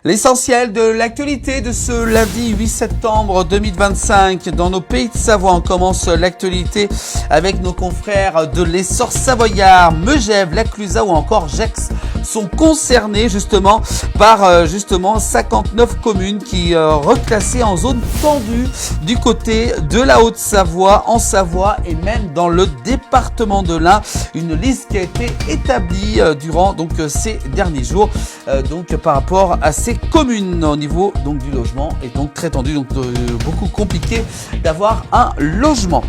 L'essentiel de l'actualité de ce lundi 8 septembre 2025 dans nos pays de Savoie. On commence l'actualité avec nos confrères de l'Essor savoyard, Megève, La Clusaz ou encore Gex sont concernés justement par 59 communes qui reclassées en zone tendue du côté de la Haute-Savoie, en Savoie et même dans le département de l'Ain. Une liste qui a été établie durant ces derniers jours par rapport à ces communes au niveau du logement est donc très tendu, beaucoup compliqué d'avoir un logement.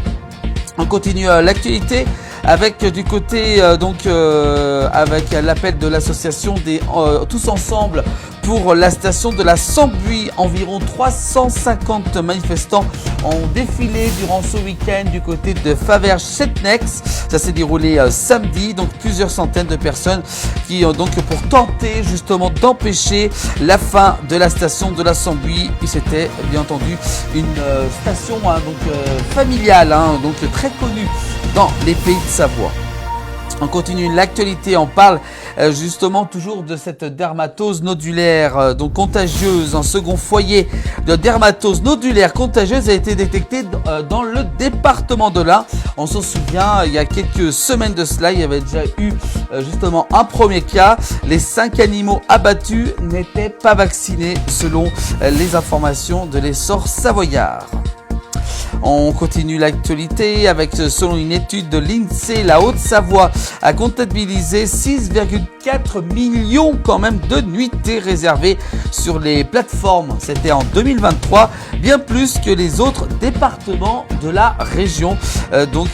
On continue l'actualité avec du côté avec l'appel de l'association des Tous Ensemble pour la station de la Sambuie. Environ 350 manifestants ont défilé durant ce week-end du côté de Faverges-Chetnex. Ça s'est déroulé samedi, donc plusieurs centaines de personnes qui ont donc pour tenter justement d'empêcher la fin de la station de la Sambuie. Et c'était bien entendu une station familiale, très connue dans les pays de Savoie. On continue l'actualité, on parle justement toujours de cette dermatose nodulaire contagieuse. Un second foyer de dermatose nodulaire contagieuse a été détecté dans le département de l'Ain. On s'en souvient, il y a quelques semaines de cela, il y avait déjà eu justement un premier cas. Les 5 animaux abattus n'étaient pas vaccinés selon les informations de l'Essor savoyard. On continue l'actualité avec, selon une étude de l'INSEE, la Haute-Savoie a comptabilisé 6,4 millions quand même de nuitées réservées sur les plateformes. C'était en 2023, bien plus que les autres départements de la région.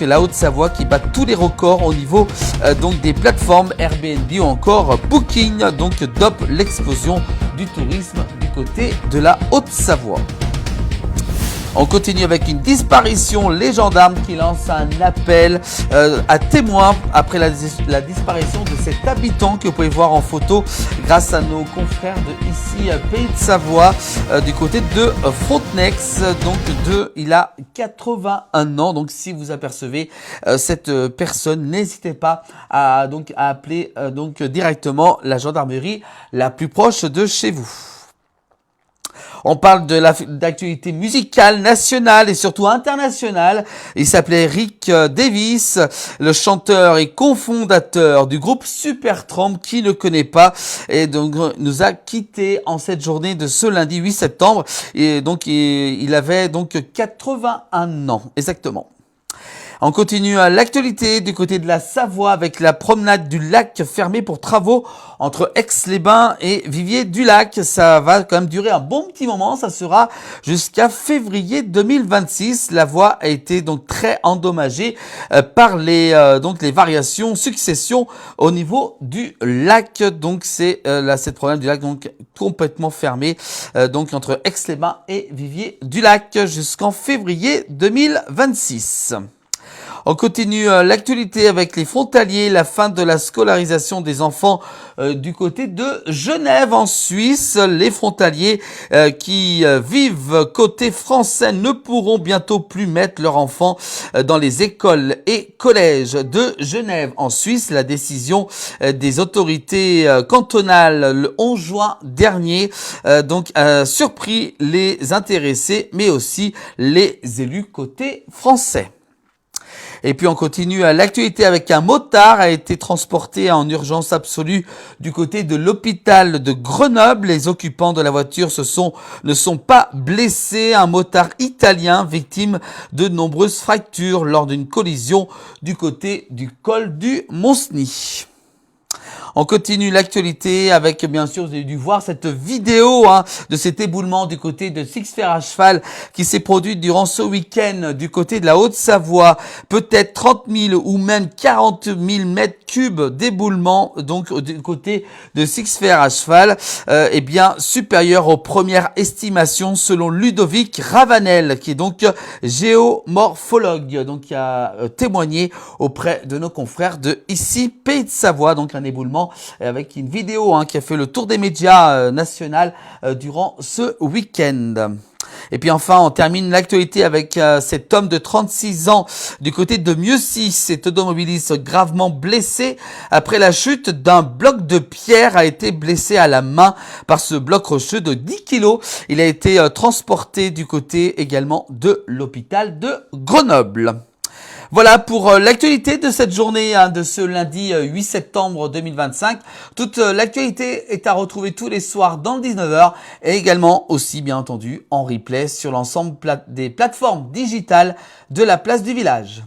La Haute-Savoie qui bat tous les records au niveau des plateformes Airbnb ou encore Booking, dope l'explosion du tourisme du côté de la Haute-Savoie. On continue avec une disparition. Les gendarmes qui lancent un appel à témoins après la disparition de cet habitant que vous pouvez voir en photo grâce à nos confrères de ici Pays de Savoie du côté de Frontenex. Il a 81 ans. Donc si vous apercevez cette personne, n'hésitez pas à appeler directement la gendarmerie la plus proche de chez vous. On parle d'actualité musicale nationale et surtout internationale. Il s'appelait Rick Davis, le chanteur et cofondateur du groupe Supertramp, qui ne connaît pas, et nous a quitté en cette journée de ce lundi 8 septembre. Et il avait 81 ans exactement. On continue l'actualité du côté de la Savoie avec la promenade du lac fermée pour travaux entre Aix-les-Bains et Viviers-du-Lac. Ça va quand même durer un bon petit moment. Ça sera jusqu'à février 2026. La voie a été très endommagée par les variations, successions au niveau du lac. Cette promenade du lac complètement fermée entre Aix-les-Bains et Viviers-du-Lac jusqu'en février 2026. On continue l'actualité avec les frontaliers, la fin de la scolarisation des enfants du côté de Genève en Suisse. Les frontaliers qui vivent côté français ne pourront bientôt plus mettre leurs enfants dans les écoles et collèges de Genève en Suisse. La décision des autorités cantonales le 11 juin dernier a surpris les intéressés mais aussi les élus côté français. Et puis on continue l'actualité avec un motard a été transporté en urgence absolue du côté de l'hôpital de Grenoble. Les occupants de la voiture ne sont pas blessés. Un motard italien victime de nombreuses fractures lors d'une collision du côté du col du Mont-Cenis. On continue l'actualité avec, bien sûr, vous avez dû voir cette vidéo de cet éboulement du côté de Six Fers à cheval qui s'est produit durant ce week-end du côté de la Haute-Savoie. Peut-être 30 000 ou même 40 000 mètres cubes d'éboulement du côté de Six Fers à cheval, supérieur aux premières estimations selon Ludovic Ravanel, qui est géomorphologue, qui a témoigné auprès de nos confrères de ici Pays de Savoie, un éboulement avec une vidéo qui a fait le tour des médias nationaux durant ce week-end. Et puis enfin, on termine l'actualité avec cet homme de 36 ans du côté de Mieuxy. Cet automobiliste gravement blessé après la chute d'un bloc de pierre, a été blessé à la main par ce bloc rocheux de 10 kilos. Il a été transporté du côté également de l'hôpital de Grenoble. Voilà pour l'actualité de cette journée, de ce lundi 8 septembre 2025. Toute l'actualité est à retrouver tous les soirs dans le 19h et également aussi bien entendu en replay sur l'ensemble des plateformes digitales de la place du village.